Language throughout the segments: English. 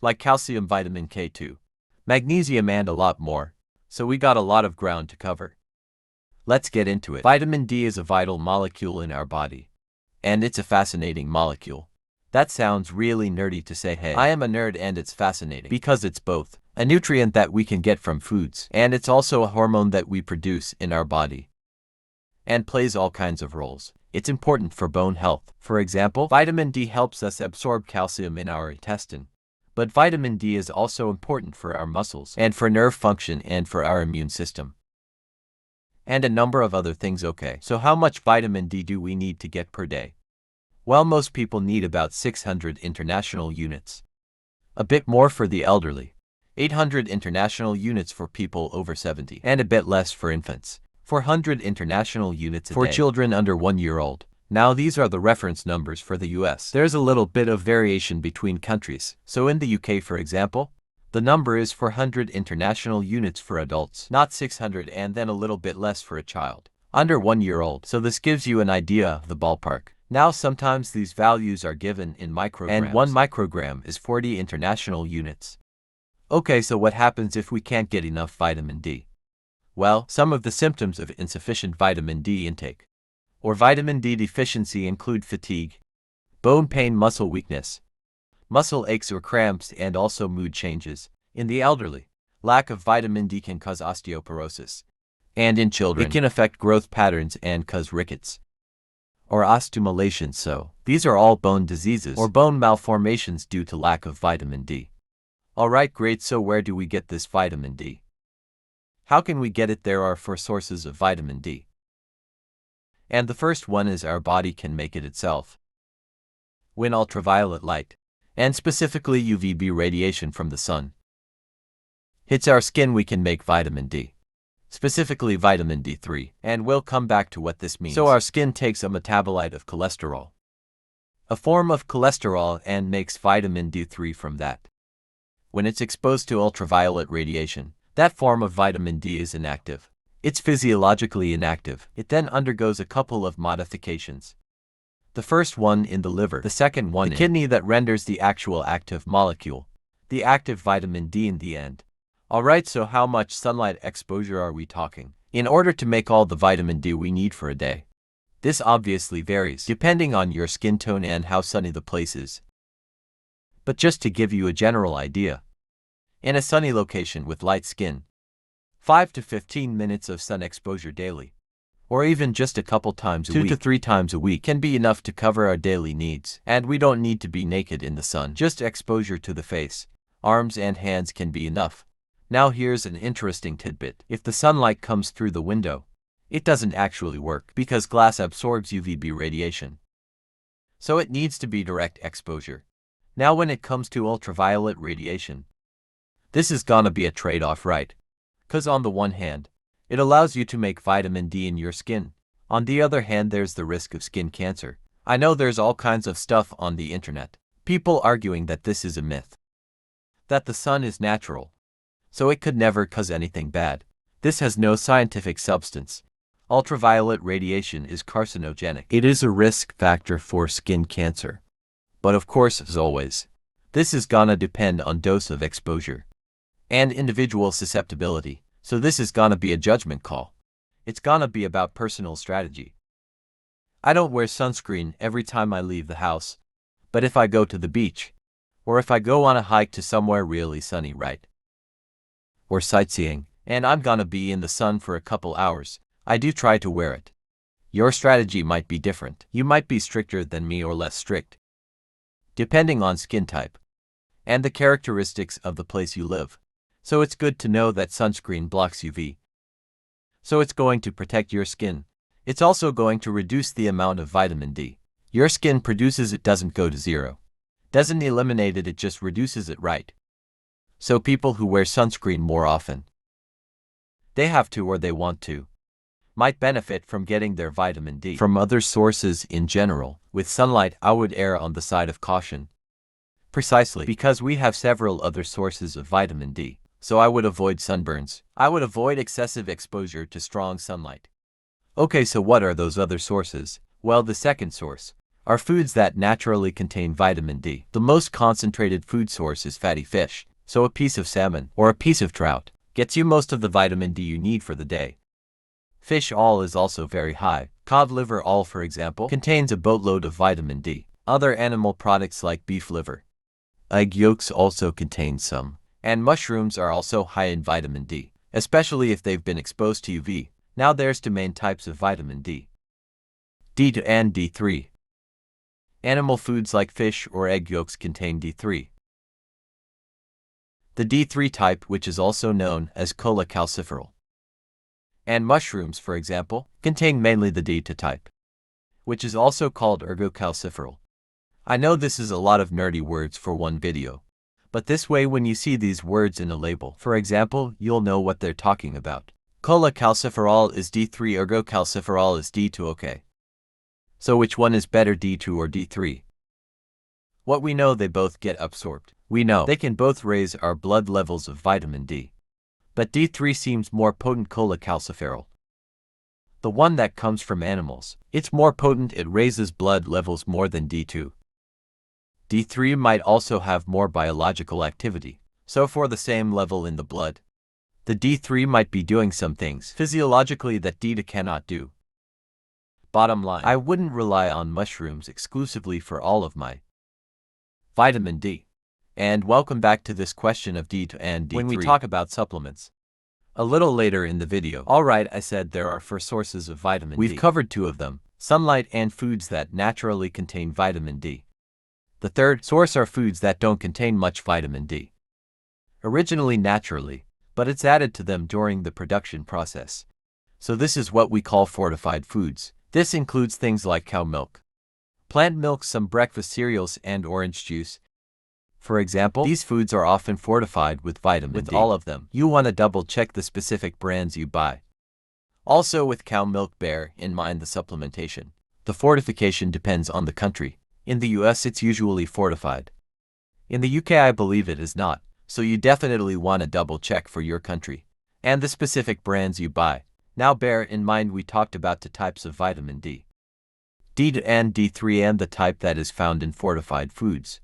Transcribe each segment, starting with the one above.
like calcium, vitamin K2, magnesium, and a lot more. So we got a lot of ground to cover. Let's get into it. Vitamin D is a vital molecule in our body. And it's a fascinating molecule. That sounds really nerdy to say, hey, I am a nerd, and it's fascinating because it's both a nutrient that we can get from foods, and it's also a hormone that we produce in our body and plays all kinds of roles. It's important for bone health. For example, vitamin D helps us absorb calcium in our intestine. But vitamin D is also important for our muscles and for nerve function and for our immune system. And a number of other things. Okay, so how much vitamin D do we need to get per day? Well, most people need about 600 international units. A bit more for the elderly, 800 international units for people over 70, and a bit less for infants, 400 international units a day for children under 1 year old. Now these are the reference numbers for the US. There's a little bit of variation between countries. So in the UK, for example, the number is 400 international units for adults, not 600, and then a little bit less for a child under 1 year old. So this gives you an idea of the ballpark. Now sometimes these values are given in micrograms, and 1 microgram is 40 international units. Okay, so what happens if we can't get enough vitamin D? Well, some of the symptoms of insufficient vitamin D intake or vitamin D deficiency include fatigue, bone pain, muscle weakness, muscle aches or cramps, and also mood changes. In the elderly, lack of vitamin D can cause osteoporosis, and in children, it can affect growth patterns and cause rickets or osteomalacia. So these are all bone diseases or bone malformations due to lack of vitamin D. Alright, great. So where do we get this vitamin D? How can we get it? There are 4 sources of vitamin D. And the first one is our body can make it itself. When ultraviolet light, and specifically UVB radiation from the sun, hits our skin, we can make vitamin D, specifically vitamin D3, and we'll come back to what this means. So our skin takes a metabolite of cholesterol, a form of cholesterol, and makes vitamin D3 from that. When it's exposed to ultraviolet radiation, that form of vitamin D is inactive. It's physiologically inactive. It then undergoes a couple of modifications. The first one in the liver, the second one in the kidney, that renders the actual active molecule, the active vitamin D, in the end. Alright, so how much sunlight exposure are we talking in order to make all the vitamin D we need for a day? This obviously varies depending on your skin tone and how sunny the place is. But just to give you a general idea, in a sunny location with light skin, 5 to 15 minutes of sun exposure daily, or even just a couple times a week, 2 to 3 times a week, can be enough to cover our daily needs. And we don't need to be naked in the sun. Just exposure to the face, arms, and hands can be enough. Now here's an interesting tidbit. If the sunlight comes through the window, it doesn't actually work because glass absorbs UVB radiation. So it needs to be direct exposure. Now when it comes to ultraviolet radiation, this is gonna be a trade-off, right? Cause on the one hand, it allows you to make vitamin D in your skin. On the other hand, there's the risk of skin cancer. I know there's all kinds of stuff on the internet, people arguing that this is a myth, that the sun is natural, so it could never cause anything bad. This has no scientific substance. Ultraviolet radiation is carcinogenic. It is a risk factor for skin cancer. But of course, as always, this is gonna depend on dose of exposure and individual susceptibility. So this is gonna be a judgment call. It's gonna be about personal strategy. I don't wear sunscreen every time I leave the house, but if I go to the beach, or if I go on a hike to somewhere really sunny, right, or sightseeing, and I'm gonna be in the sun for a couple hours, I do try to wear it. Your strategy might be different. You might be stricter than me or less strict, depending on skin type and the characteristics of the place you live. So it's good to know that sunscreen blocks UV. So it's going to protect your skin. It's also going to reduce the amount of vitamin D your skin produces. It doesn't go to zero, doesn't eliminate it, it just reduces it, right? So people who wear sunscreen more often, they have to or they want to, might benefit from getting their vitamin D from other sources in general. With sunlight, I would err on the side of caution, precisely because we have several other sources of vitamin D. So I would avoid sunburns. I would avoid excessive exposure to strong sunlight. Okay, so what are those other sources? Well, the second source, are foods that naturally contain vitamin D. The most concentrated food source is fatty fish, so a piece of salmon or a piece of trout gets you most of the vitamin D you need for the day. Fish oil is also very high. Cod liver oil, for example, contains a boatload of vitamin D. Other animal products like beef liver, egg yolks also contain some, and mushrooms are also high in vitamin D, especially if they've been exposed to UV. Now there's two main types of vitamin D: D2 and D3. Animal foods like fish or egg yolks contain D3. The D3 type, which is also known as cholecalciferol, and mushrooms, for example, contain mainly the D2 type, which is also called ergocalciferol. I know this is a lot of nerdy words for one video, but this way when you see these words in a label, for example, you'll know what they're talking about. Cholecalciferol is D3, ergocalciferol is D2. Okay. So which one is better, D2 or D3? What we know, they both get absorbed. We know they can both raise our blood levels of vitamin D. But D3 seems more potent. Cholecalciferol, the one that comes from animals, it's more potent, it raises blood levels more than D2. D3 might also have more biological activity, so for the same level in the blood, the D3 might be doing some things physiologically that D2 cannot do. Bottom line, I wouldn't rely on mushrooms exclusively for all of my vitamin D. And welcome back to this question of D2 and D3 when we talk about supplements a little later in the video. Alright, I said there are 4 sources of vitamin D. We've covered 2 of them: sunlight and foods that naturally contain vitamin D. The third source are foods that don't contain much vitamin D, originally naturally, but it's added to them during the production process. So this is what we call fortified foods. This includes things like cow milk, plant milk, some breakfast cereals, and orange juice. For example, these foods are often fortified with vitamin D. With all of them, you want to double check the specific brands you buy. Also with cow milk, bear in mind the supplementation. The fortification depends on the country. In the US it's usually fortified. In the UK I believe it is not, so you definitely want to double check for your country and the specific brands you buy. Now bear in mind we talked about 2 types of vitamin D: D2 and D3, and the type that is found in fortified foods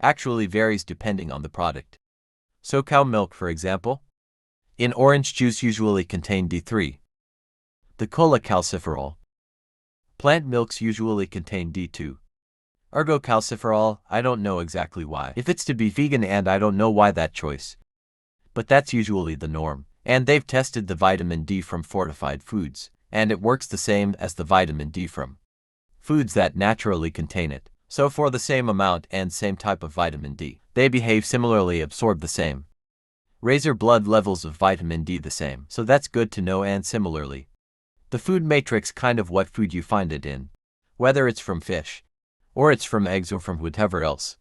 actually varies depending on the product. So cow milk, for example, in orange juice usually contain D3. The cholecalciferol. Plant milks usually contain D2. Ergocalciferol, I don't know exactly why. If it's to be vegan, and I don't know why that choice. But that's usually the norm. And they've tested the vitamin D from fortified foods, and it works the same as the vitamin D from foods that naturally contain it. So for the same amount and same type of vitamin D, they behave similarly, absorb the same, raise your blood levels of vitamin D the same. So that's good to know. And similarly, the food matrix, kind of what food you find it in, whether it's from fish, or it's from eggs, or from whatever else,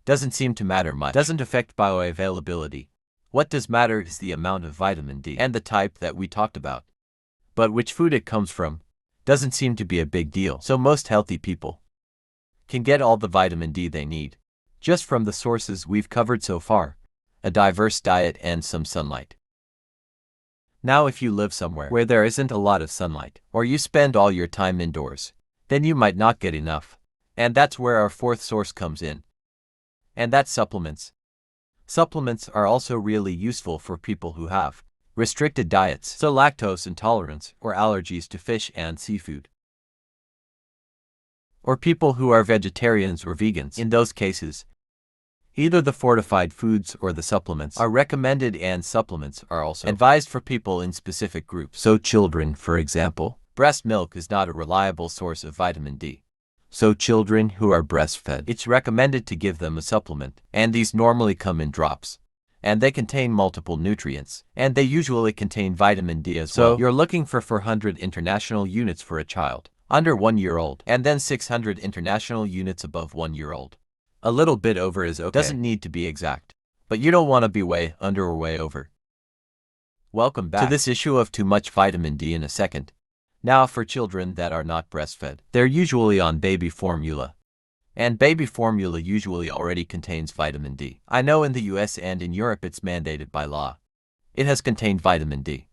doesn't seem to matter much. Doesn't affect bioavailability. What does matter is the amount of vitamin D and the type that we talked about. But which food it comes from doesn't seem to be a big deal. So most healthy people can get all the vitamin D they need just from the sources we've covered so far: a diverse diet and some sunlight. Now if you live somewhere where there isn't a lot of sunlight, or you spend all your time indoors, then you might not get enough. And that's where our 4th source comes in. And that's supplements. Supplements are also really useful for people who have restricted diets, so lactose intolerance or allergies to fish and seafood, or people who are vegetarians or vegans. In those cases, either the fortified foods or the supplements are recommended, and supplements are also advised for people in specific groups. So children, for example, breast milk is not a reliable source of vitamin D. So children who are breastfed, it's recommended to give them a supplement, and these normally come in drops, and they contain multiple nutrients, and they usually contain vitamin D as well. So you're looking for 400 international units for a child under 1 year old, and then 600 international units above 1 year old. A little bit over is okay. Doesn't need to be exact, but you don't want to be way under or way over. Welcome back to this issue of too much vitamin D in a second. Now for children that are not breastfed, they're usually on baby formula. And baby formula usually already contains vitamin D. I know in the US and in Europe it's mandated by law. It has contained vitamin D.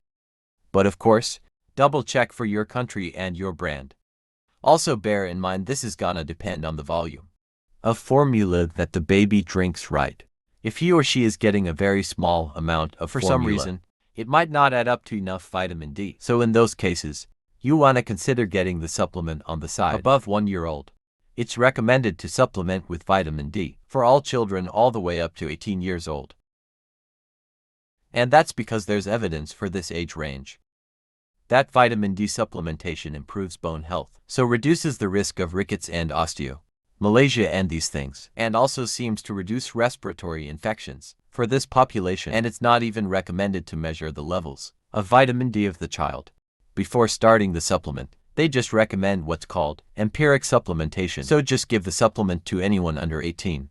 But of course, double check for your country and your brand. Also bear in mind this is gonna depend on the volume of formula that the baby drinks, right? If he or she is getting a very small amount of formula, for some reason, it might not add up to enough vitamin D. So in those cases, you want to consider getting the supplement on the side. Above 1 year old, it's recommended to supplement with vitamin D for all children all the way up to 18 years old. And that's because there's evidence for this age range that vitamin D supplementation improves bone health, so reduces the risk of rickets and osteomalacia and these things, and also seems to reduce respiratory infections for this population. And it's not even recommended to measure the levels of vitamin D of the child before starting the supplement. They just recommend what's called empiric supplementation, so just give the supplement to anyone under 18.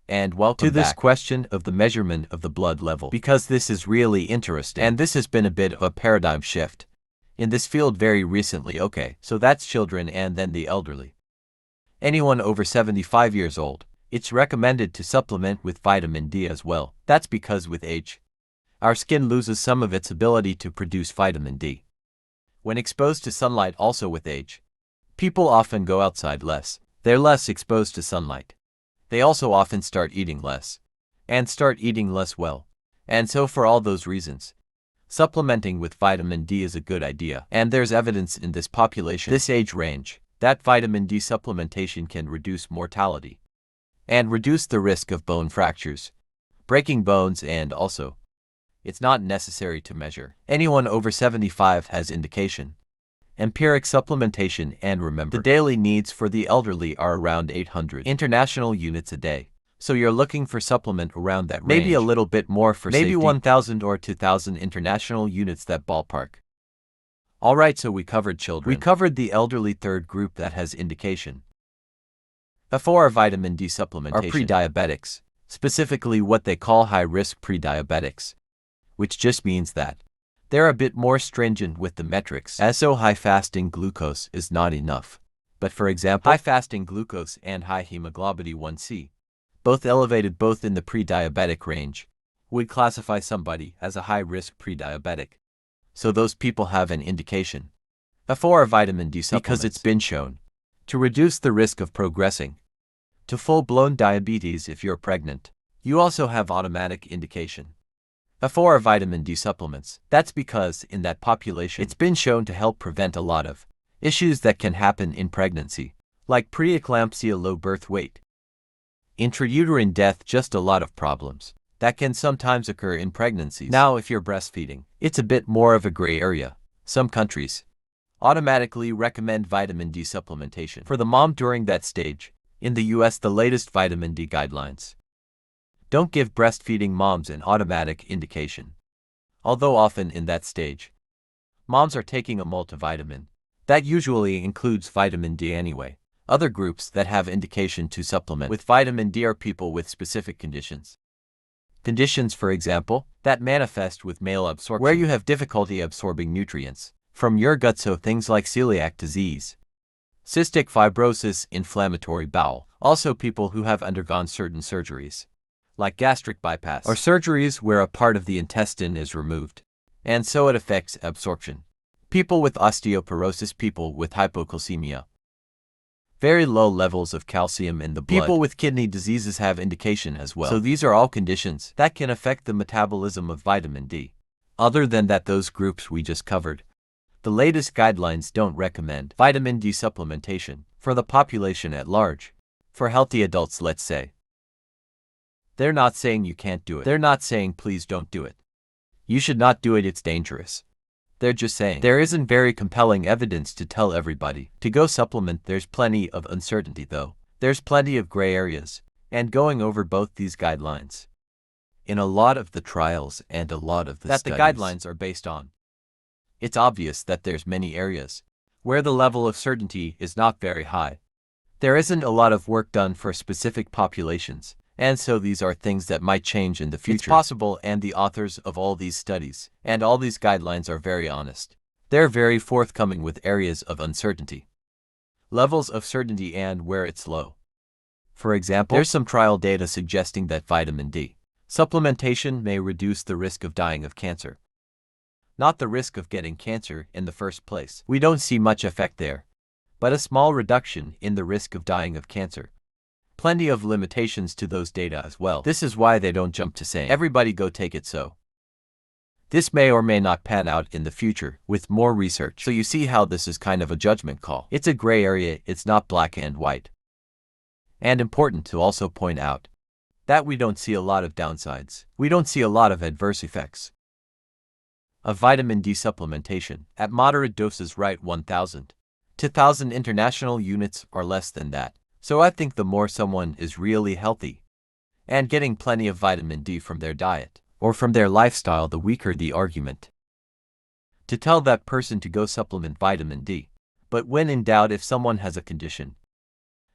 And welcome to this question of the measurement of the blood level, because this is really interesting, and this has been a bit of a paradigm shift in this field very recently. Okay, so that's children and then the elderly. Anyone over 75 years old, it's recommended to supplement with vitamin D as well. That's because with age, our skin loses some of its ability to produce vitamin D. When exposed to sunlight, also with age, people often go outside less. They're less exposed to sunlight. They also often start eating less, and start eating less well. And so for all those reasons, supplementing with vitamin D is a good idea. And there's evidence in this population, this age range, that vitamin D supplementation can reduce mortality and reduce the risk of bone fractures, breaking bones, and also, it's not necessary to measure. Anyone over 75 has indication. Empiric supplementation, and remember, the daily needs for the elderly are around 800 international units a day. So you're looking for supplement around that range. Maybe a little bit more for maybe safety. 1,000 or 2,000 international units, that ballpark. Alright, so we covered children. We covered the elderly third group that has indication. For vitamin D supplementation are pre-diabetics, specifically what they call high-risk pre-diabetics, which just means that they're a bit more stringent with the metrics, as so high fasting glucose is not enough. But for example, high fasting glucose and high hemoglobin A1C, both elevated both in the pre-diabetic range, would classify somebody as a high-risk pre-diabetic. So those people have an indication for vitamin D supplements because it's been shown to reduce the risk of progressing to full-blown diabetes if you're pregnant. You also have automatic indication for vitamin D supplements. That's because in that population, it's been shown to help prevent a lot of issues that can happen in pregnancy, like preeclampsia, low birth weight, intrauterine death, just a lot of problems that can sometimes occur in pregnancies. Now, if you're breastfeeding, it's a bit more of a gray area. Some countries automatically recommend vitamin D supplementation for the mom during that stage. In the US, the latest vitamin D guidelines don't give breastfeeding moms an automatic indication, although often in that stage, moms are taking a multivitamin. That usually includes vitamin D anyway. Other groups that have indication to supplement with vitamin D are people with specific conditions. Conditions, for example, that manifest with male absorption, where you have difficulty absorbing nutrients from your gut, so things like celiac disease, cystic fibrosis, inflammatory bowel. Also people who have undergone certain surgeries, like gastric bypass, or surgeries where a part of the intestine is removed, and so it affects absorption. People with osteoporosis, people with hypocalcemia, very low levels of calcium in the blood. People with kidney diseases have indication as well. So these are all conditions that can affect the metabolism of vitamin D. Other than that, those groups we just covered, the latest guidelines don't recommend vitamin D supplementation for the population at large. For healthy adults, let's say, they're not saying you can't do it. They're not saying please don't do it. You should not do it, it's dangerous. They're just saying there isn't very compelling evidence to tell everybody to go supplement. There's plenty of uncertainty though. There's plenty of gray areas, and going over both these guidelines in a lot of the trials and a lot of the that studies the guidelines are based on, it's obvious that there's many areas where the level of certainty is not very high. There isn't a lot of work done for specific populations, and so these are things that might change in the future. It's possible, and the authors of all these studies and all these guidelines are very honest. They're very forthcoming with areas of uncertainty, levels of certainty, and where it's low. For example, there's some trial data suggesting that vitamin D supplementation may reduce the risk of dying of cancer. not the risk of getting cancer in the first place. We don't see much effect there, but a small reduction in the risk of dying of cancer. Plenty of limitations to those data as well. This is why they don't jump to saying, everybody go take it so. This may or may not pan out in the future with more research. So you see how this is kind of a judgment call. It's a gray area, it's not black and white. And important to also point out that we don't see a lot of downsides. We don't see a lot of adverse effects of vitamin D supplementation at moderate doses, right? 1,000 to 1,000 international units or less than that. So I think the more someone is really healthy and getting plenty of vitamin D from their diet or from their lifestyle, the weaker the argument to tell that person to go supplement vitamin D. But when in doubt, if someone has a condition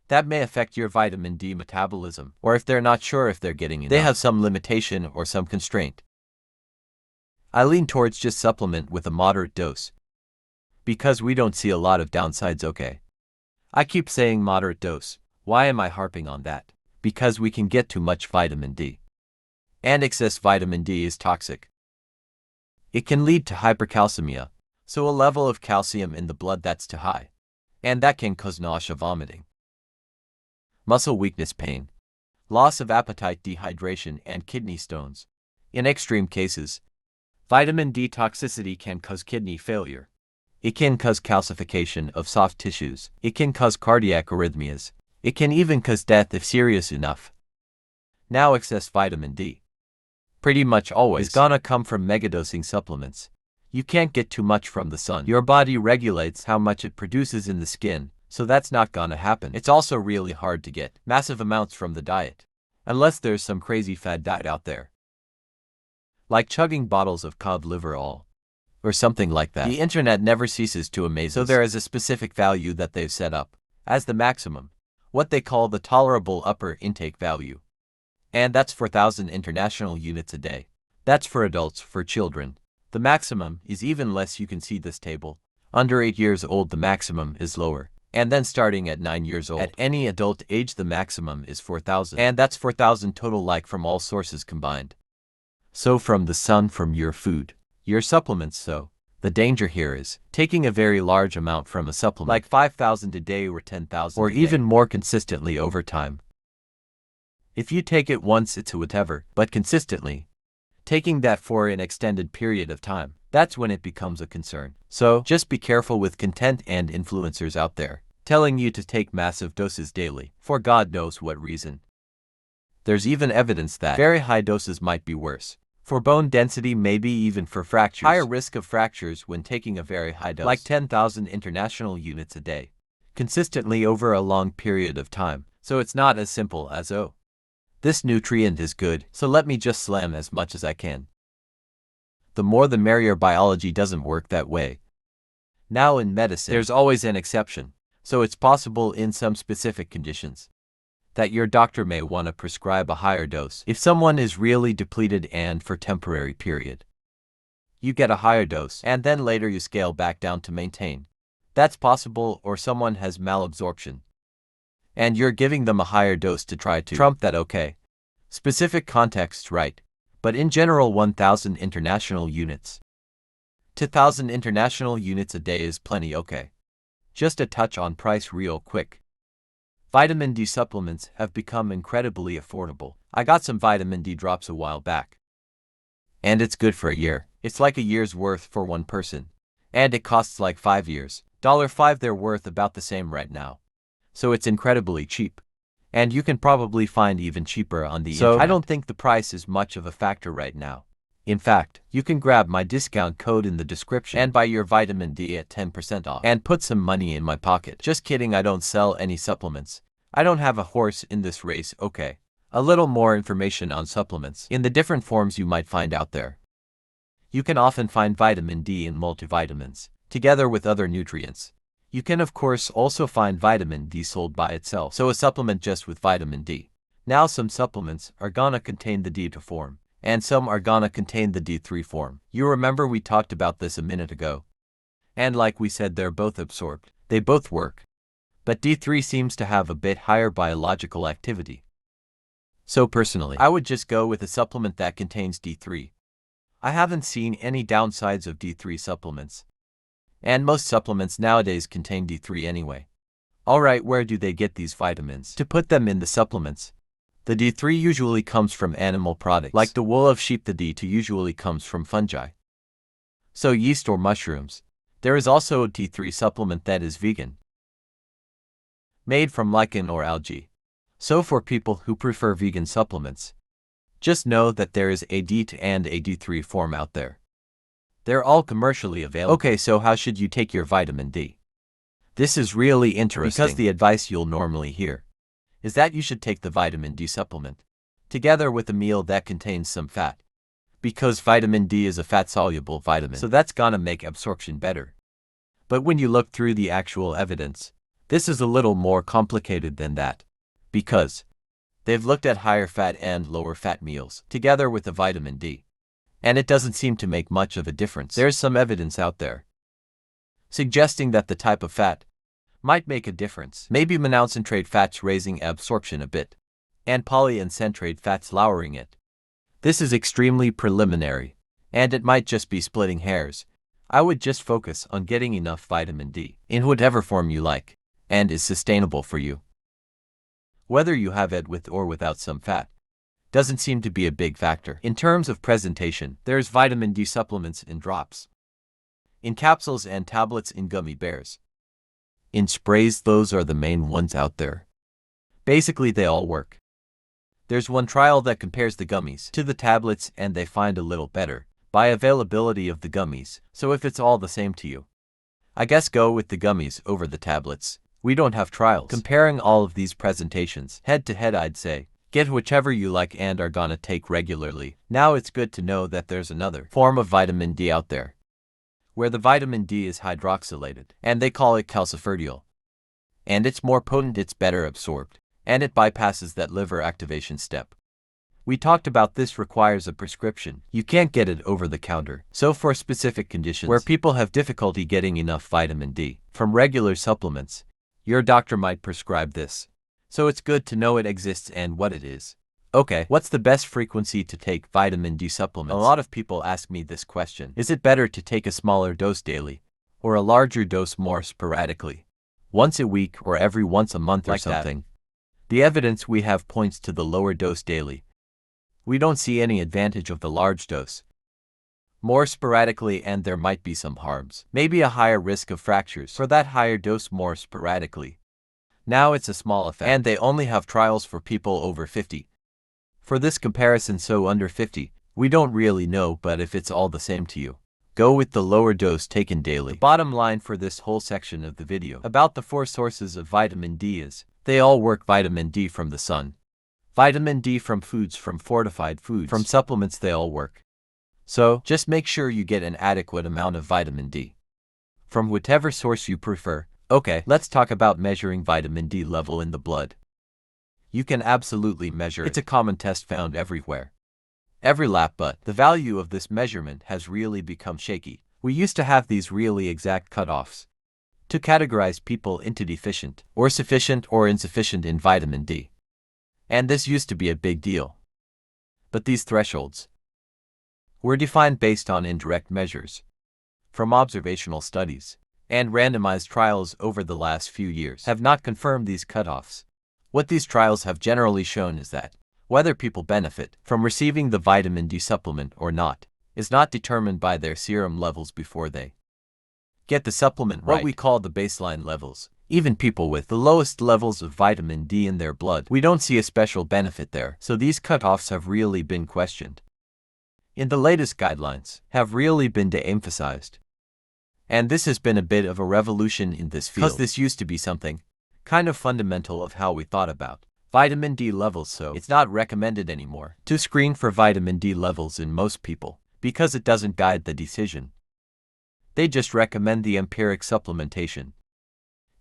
that may affect your vitamin D metabolism, or if they're not sure if they're getting enough, they have some limitation or some constraint, I lean towards just supplement with a moderate dose, because we don't see a lot of downsides. Okay, I keep saying moderate dose. Why am I harping on that? Because we can get too much vitamin D. And excess vitamin D is toxic. It can lead to hypercalcemia, so a level of calcium in the blood that's too high, and that can cause nausea, vomiting, muscle weakness, pain, loss of appetite, dehydration, and kidney stones. In extreme cases, vitamin D toxicity can cause kidney failure. It can cause calcification of soft tissues. It can cause cardiac arrhythmias. It can even cause death if serious enough. Now, excess vitamin D pretty much always is gonna come from megadosing supplements. You can't get too much from the sun. Your body regulates how much it produces in the skin, so that's not gonna happen. It's also really hard to get massive amounts from the diet, unless there's some crazy fad diet out there, like chugging bottles of cod liver oil, or something like that. The internet never ceases to amaze us. So there is a specific value that they've set up as the maximum, what they call the tolerable upper intake value. And that's 4,000 international units a day. That's for adults. For children, the maximum is even less. You can see this table. Under 8 years old, the maximum is lower. And then starting at 9 years old, at any adult age, the maximum is 4,000. And that's 4,000 total, like from all sources combined. So from the sun, from your food, your supplements. So the danger here is taking a very large amount from a supplement, like 5,000 a day or 10,000 or even more consistently over time. If you take it once, it's whatever, but consistently, taking that for an extended period of time, that's when it becomes a concern. So just be careful with content and influencers out there telling you to take massive doses daily, for God knows what reason. There's even evidence that very high doses might be worse for bone density, maybe even for fractures. Higher risk of fractures when taking a very high dose, like 10,000 international units a day, consistently over a long period of time. So it's not as simple as, oh, this nutrient is good, so let me just slam as much as I can. The more the merrier. Biology doesn't work that way. Now in medicine, there's always an exception, so it's possible in some specific conditions that your doctor may want to prescribe a higher dose. If someone is really depleted and for temporary period, you get a higher dose, and then later you scale back down to maintain. That's possible. Or someone has malabsorption, and you're giving them a higher dose to try to trump that. Okay, specific context, right? But in general, 1,000 international units to 1,000 international units a day is plenty. Okay, just a touch on price real quick. Vitamin D supplements have become incredibly affordable. I got some vitamin D drops a while back, and it's good for a year. It's like a year's worth for one person, and it costs like 5 years. $5. They're worth about the same right now. So it's incredibly cheap, and you can probably find even cheaper on the internet. I don't think the price is much of a factor right now. In fact, you can grab my discount code in the description and buy your vitamin D at 10% off and put some money in my pocket. Just kidding, I don't sell any supplements. I don't have a horse in this race. Okay, a little more information on supplements in the different forms you might find out there. You can often find vitamin D in multivitamins, together with other nutrients. You can of course also find vitamin D sold by itself, so a supplement just with vitamin D. Now some supplements are gonna contain the D2 form, and some are gonna contain the D3 form. You remember we talked about this a minute ago. And like we said, they're both absorbed. They both work. But D3 seems to have a bit higher biological activity. So personally, I would just go with a supplement that contains D3. I haven't seen any downsides of D3 supplements. And most supplements nowadays contain D3 anyway. Alright, where do they get these vitamins? To put them in the supplements. The D3 usually comes from animal products. Like the wool of sheep, the D2 usually comes from fungi. So yeast or mushrooms. There is also a D3 supplement that is vegan, made from lichen or algae. So for people who prefer vegan supplements, just know that there is a D2 and a D3 form out there. They're all commercially available. Okay, so how should you take your vitamin D? This is really interesting because the advice you'll normally hear is that you should take the vitamin D supplement together with a meal that contains some fat, because vitamin D is a fat-soluble vitamin, so that's gonna make absorption better. But when you look through the actual evidence, this is a little more complicated than that, because they've looked at higher fat and lower fat meals together with the vitamin D, and it doesn't seem to make much of a difference. There's some evidence out there suggesting that the type of fat might make a difference. Maybe monoconcentrate fats raising absorption a bit, and polyunsaturated fats lowering it. This is extremely preliminary, and it might just be splitting hairs. I would just focus on getting enough vitamin D in whatever form you like, and is sustainable for you. Whether you have it with or without some fat doesn't seem to be a big factor. In terms of presentation, there's vitamin D supplements in drops, in capsules and tablets, in gummy bears, in sprays. Those are the main ones out there. Basically, they all work. There's one trial that compares the gummies to the tablets, and they find a little better bioavailability of the gummies. So if it's all the same to you, I guess go with the gummies over the tablets. We don't have trials comparing all of these presentations head to head. I'd say get whichever you like and are gonna take regularly. Now it's good to know that there's another form of vitamin D out there, where the vitamin D is hydroxylated, and they call it calciferdiol. And it's more potent, it's better absorbed, and it bypasses that liver activation step. We talked about this requires a prescription. You can't get it over the counter. So for specific conditions where people have difficulty getting enough vitamin D from regular supplements, your doctor might prescribe this. So it's good to know it exists and what it is. Okay, what's the best frequency to take vitamin D supplements? A lot of people ask me this question. Is it better to take a smaller dose daily, or a larger dose more sporadically? Once a week or every once a month or something? The evidence we have points to the lower dose daily. We don't see any advantage of the large dose more sporadically, and there might be some harms. Maybe a higher risk of fractures for that higher dose more sporadically. Now it's a small effect, and they only have trials for people over 50. For this comparison, so under 50, we don't really know, but if it's all the same to you, go with the lower dose taken daily. The bottom line for this whole section of the video about the 4 sources of vitamin D is, they all work. Vitamin D from the sun, vitamin D from foods, from fortified foods, from supplements, they all work. So, just make sure you get an adequate amount of vitamin D from whatever source you prefer. Okay, let's talk about measuring vitamin D level in the blood. You can absolutely measure it. It's a common test found everywhere, every lab, but the value of this measurement has really become shaky. We used to have these really exact cutoffs to categorize people into deficient, or sufficient, or insufficient in vitamin D. And this used to be a big deal. But these thresholds were defined based on indirect measures from observational studies, and randomized trials over the last few years have not confirmed these cutoffs. What these trials have generally shown is that whether people benefit from receiving the vitamin D supplement or not is not determined by their serum levels before they get the supplement right, what we call the baseline levels. Even people with the lowest levels of vitamin D in their blood, we don't see a special benefit there. So these cutoffs have really been questioned in the latest guidelines, have really been de-emphasized. And this has been a bit of a revolution in this field, because this used to be something kind of fundamental of how we thought about vitamin D levels, so it's not recommended anymore to screen for vitamin D levels in most people, because it doesn't guide the decision. They just recommend the empiric supplementation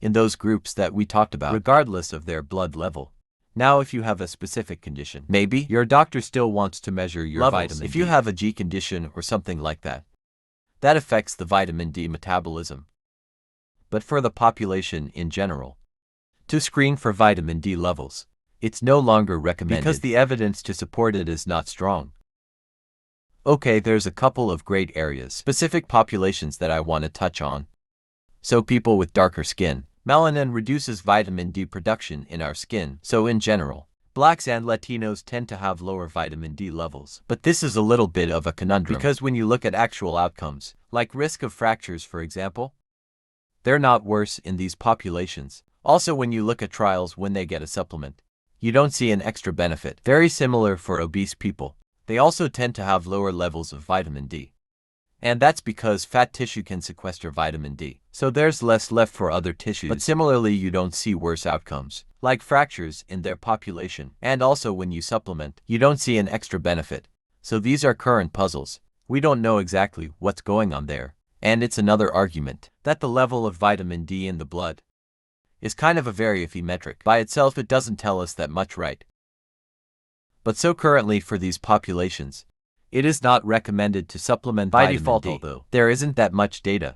in those groups that we talked about, regardless of their blood level. Now if you have a specific condition, maybe your doctor still wants to measure your levels. Vitamin D. If you have a G condition or something like that, that affects the vitamin D metabolism. But for the population in general, to screen for vitamin D levels, it's no longer recommended because the evidence to support it is not strong. Okay, there's a couple of great areas, specific populations that I want to touch on. So people with darker skin. Melanin reduces vitamin D production in our skin, so in general, blacks and Latinos tend to have lower vitamin D levels. But this is a little bit of a conundrum, because when you look at actual outcomes, like risk of fractures for example, they're not worse in these populations. Also, when you look at trials when they get a supplement, you don't see an extra benefit. Very similar for obese people. They also tend to have lower levels of vitamin D. And that's because fat tissue can sequester vitamin D, so there's less left for other tissues. But similarly, you don't see worse outcomes, like fractures, in their population. And also when you supplement, you don't see an extra benefit. So these are current puzzles. We don't know exactly what's going on there. And it's another argument that the level of vitamin D in the blood is kind of a very iffy metric. By itself, it doesn't tell us that much, right? But so currently for these populations, it is not recommended to supplement by default, although there isn't that much data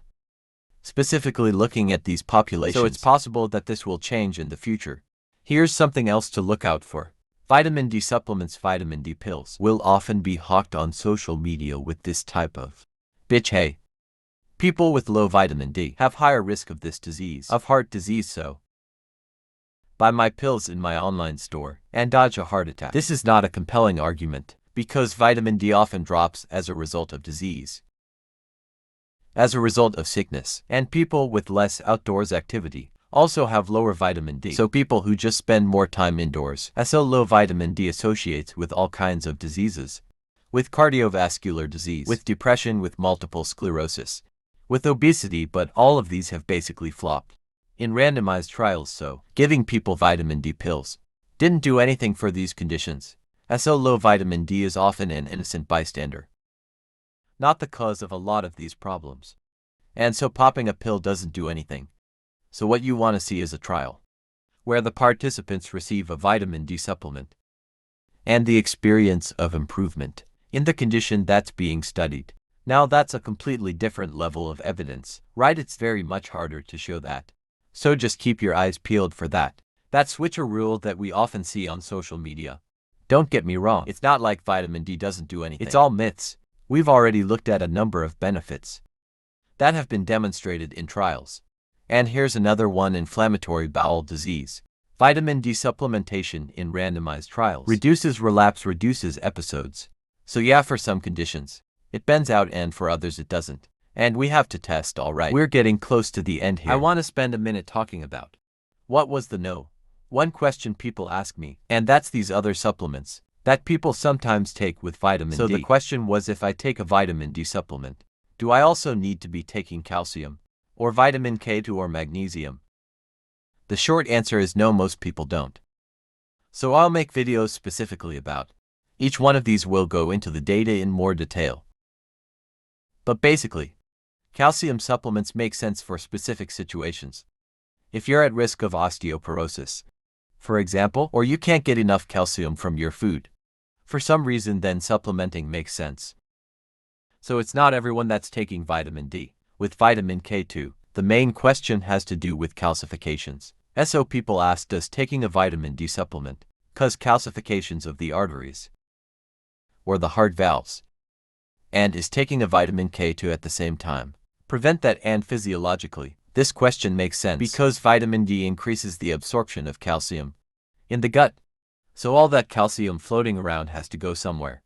specifically looking at these populations, so it's possible that this will change in the future. Here's something else to look out for. Vitamin D supplements, vitamin D pills, will often be hawked on social media with this type of bitch hey. People with low vitamin D have higher risk of this disease, of heart disease, so buy my pills in my online store and dodge a heart attack. This is not a compelling argument, because vitamin D often drops as a result of disease, as a result of sickness, and people with less outdoors activity also have lower vitamin D. So people who just spend more time indoors, so low vitamin D associates with all kinds of diseases, with cardiovascular disease, with depression, with multiple sclerosis, with obesity, but all of these have basically flopped in randomized trials, so giving people vitamin D pills didn't do anything for these conditions. So low vitamin D is often an innocent bystander, not the cause of a lot of these problems. And so popping a pill doesn't do anything. So what you want to see is a trial where the participants receive a vitamin D supplement and the experience of improvement in the condition that's being studied. Now that's a completely different level of evidence, right? It's very much harder to show that. So just keep your eyes peeled for that. That switcher rule that we often see on social media. Don't get me wrong, it's not like vitamin D doesn't do anything. It's all myths. We've already looked at a number of benefits that have been demonstrated in trials. And here's another one: inflammatory bowel disease. Vitamin D supplementation in randomized trials reduces relapse, reduces episodes. So yeah, for some conditions, it bends out, and for others it doesn't. And we have to test, all right. We're getting close to the end here. I want to spend a minute talking about what was the one question people ask me, and that's these other supplements that people sometimes take with vitamin D. So the question was, if I take a vitamin D supplement, do I also need to be taking calcium, or vitamin K2, or magnesium? The short answer is no, most people don't. So I'll make videos specifically about each one of these. Will go into the data in more detail. But basically, calcium supplements make sense for specific situations. If you're at risk of osteoporosis, for example, or you can't get enough calcium from your food for some reason, then supplementing makes sense. So it's not everyone that's taking vitamin D. With vitamin K2, the main question has to do with calcifications. So people ask, does taking a vitamin D supplement cause calcifications of the arteries or the heart valves? And is taking a vitamin K2 at the same time prevent that? And physiologically, this question makes sense because vitamin D increases the absorption of calcium in the gut. So all that calcium floating around has to go somewhere.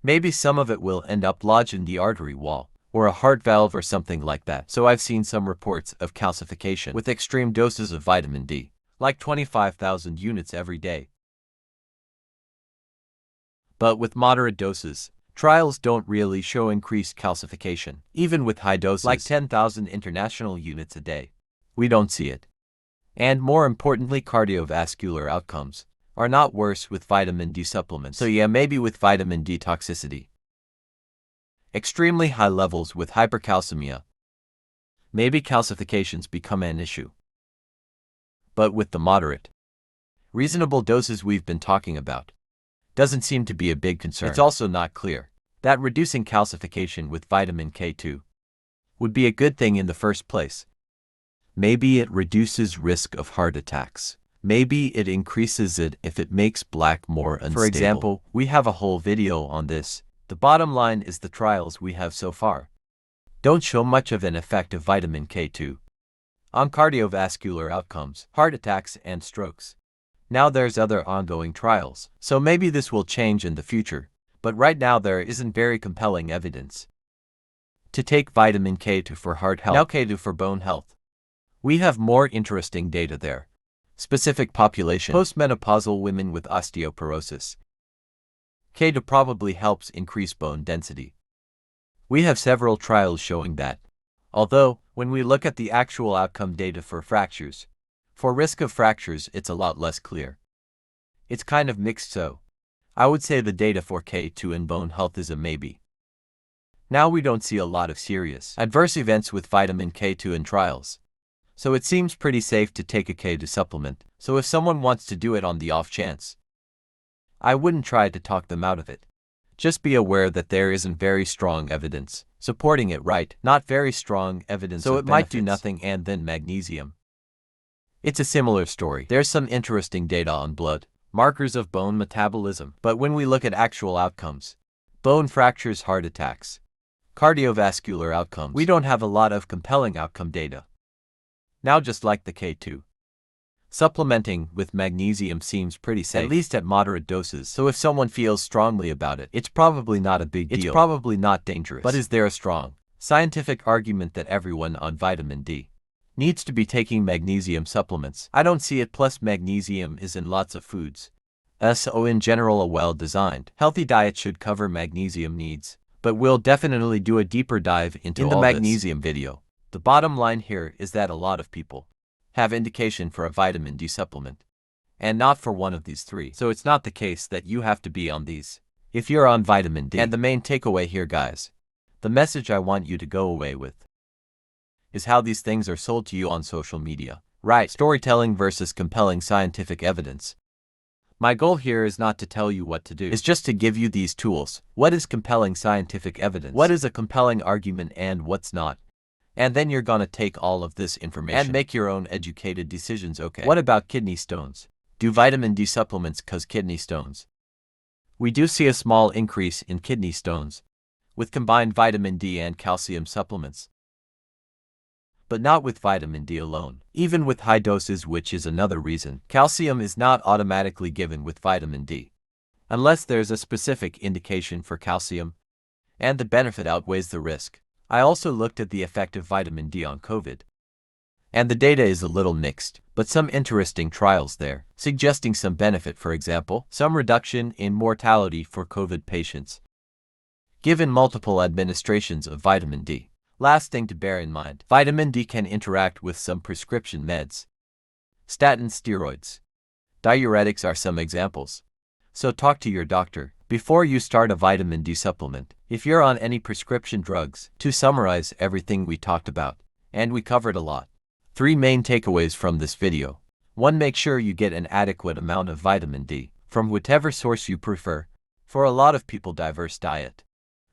Maybe some of it will end up lodged in the artery wall or a heart valve or something like that. So I've seen some reports of calcification with extreme doses of vitamin D, like 25,000 units every day. But with moderate doses, trials don't really show increased calcification. Even with high doses, like 10,000 international units a day, we don't see it. And more importantly, cardiovascular outcomes are not worse with vitamin D supplements. So yeah, maybe with vitamin D toxicity, extremely high levels with hypercalcemia, maybe calcifications become an issue. But with the moderate, reasonable doses we've been talking about, doesn't seem to be a big concern. It's also not clear that reducing calcification with vitamin K2 would be a good thing in the first place. Maybe it reduces risk of heart attacks. Maybe it increases it if it makes black more unstable. For example, we have a whole video on this, The bottom line is the trials we have so far don't show much of an effect of vitamin K2 on cardiovascular outcomes, heart attacks, and strokes. Now there's other ongoing trials, so maybe this will change in the future, but right now there isn't very compelling evidence to take vitamin K2 for heart health. Now K2 for bone health. We have more interesting data there. Specific population: postmenopausal women with osteoporosis. K2 probably helps increase bone density. We have several trials showing that, although, when we look at the actual outcome data for fractures, for risk of fractures it's a lot less clear. It's kind of mixed, so I would say the data for K2 in bone health is a maybe. Now we don't see a lot of serious adverse events with vitamin K2 in trials, so it seems pretty safe to take a K2 supplement. So if someone wants to do it on the off chance, I wouldn't try to talk them out of it. Just be aware that there isn't very strong evidence supporting it, right? Not very strong evidence, so it might do nothing. And then magnesium. It's a similar story. There's some interesting data on blood markers of bone metabolism, but when we look at actual outcomes, bone fractures, heart attacks, cardiovascular outcomes, we don't have a lot of compelling outcome data. Now, just like the K2, supplementing with magnesium seems pretty safe, at least at moderate doses. So if someone feels strongly about it, it's probably not a big deal. It's probably not dangerous. But is there a strong scientific argument that everyone on vitamin D needs to be taking magnesium supplements? I don't see it. Plus, magnesium is in lots of foods. So in general, a well-designed, healthy diet should cover magnesium needs. But we'll definitely do a deeper dive into in the magnesium video. The bottom line here is that a lot of people have indication for a vitamin D supplement, and not for one of these three. So it's not the case that you have to be on these if you're on vitamin D. And the main takeaway here, guys, the message I want you to go away with is how these things are sold to you on social media. Right, storytelling versus compelling scientific evidence. My goal here is not to tell you what to do. It's just to give you these tools. What is compelling scientific evidence? What is a compelling argument and what's not? And then you're gonna take all of this information and make your own educated decisions, okay? What about kidney stones? Do vitamin D supplements cause kidney stones? We do see a small increase in kidney stones with combined vitamin D and calcium supplements, but not with vitamin D alone. Even with high doses, which is another reason, calcium is not automatically given with vitamin D, unless there's a specific indication for calcium, and the benefit outweighs the risk. I also looked at the effect of vitamin D on COVID, and the data is a little mixed, but some interesting trials there, suggesting some benefit. For example, some reduction in mortality for COVID patients, given multiple administrations of vitamin D. Last thing to bear in mind, vitamin D can interact with some prescription meds. Statins, steroids, diuretics are some examples. So talk to your doctor before you start a vitamin D supplement, if you're on any prescription drugs. To summarize everything we talked about, and we covered a lot. 3 main takeaways from this video. 1. Make sure you get an adequate amount of vitamin D from whatever source you prefer. For a lot of people, diverse diet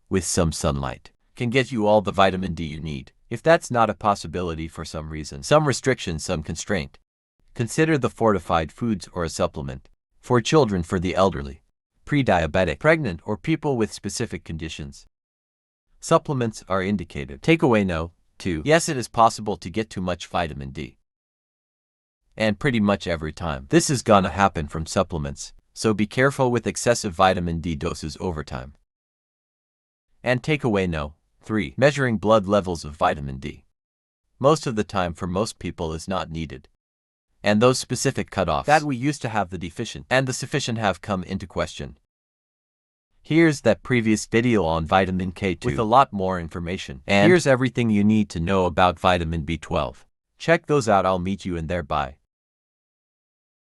with some sunlight can get you all the vitamin D you need. If that's not a possibility for some reason, some restriction, some constraint, consider the fortified foods or a supplement. For children, for the elderly, pre-diabetic, pregnant, or people with specific conditions, supplements are indicated. Takeaway no. 2. Yes, it is possible to get too much vitamin D, and pretty much every time this is gonna happen from supplements, so be careful with excessive vitamin D doses over time. And takeaway no. 3. Measuring blood levels of vitamin D most of the time for most people is not needed, and those specific cutoffs that we used to have, the deficient and the sufficient, have come into question. Here's that previous video on vitamin K2 with a lot more information, and here's everything you need to know about vitamin B12. Check those out. I'll meet you in there. Bye.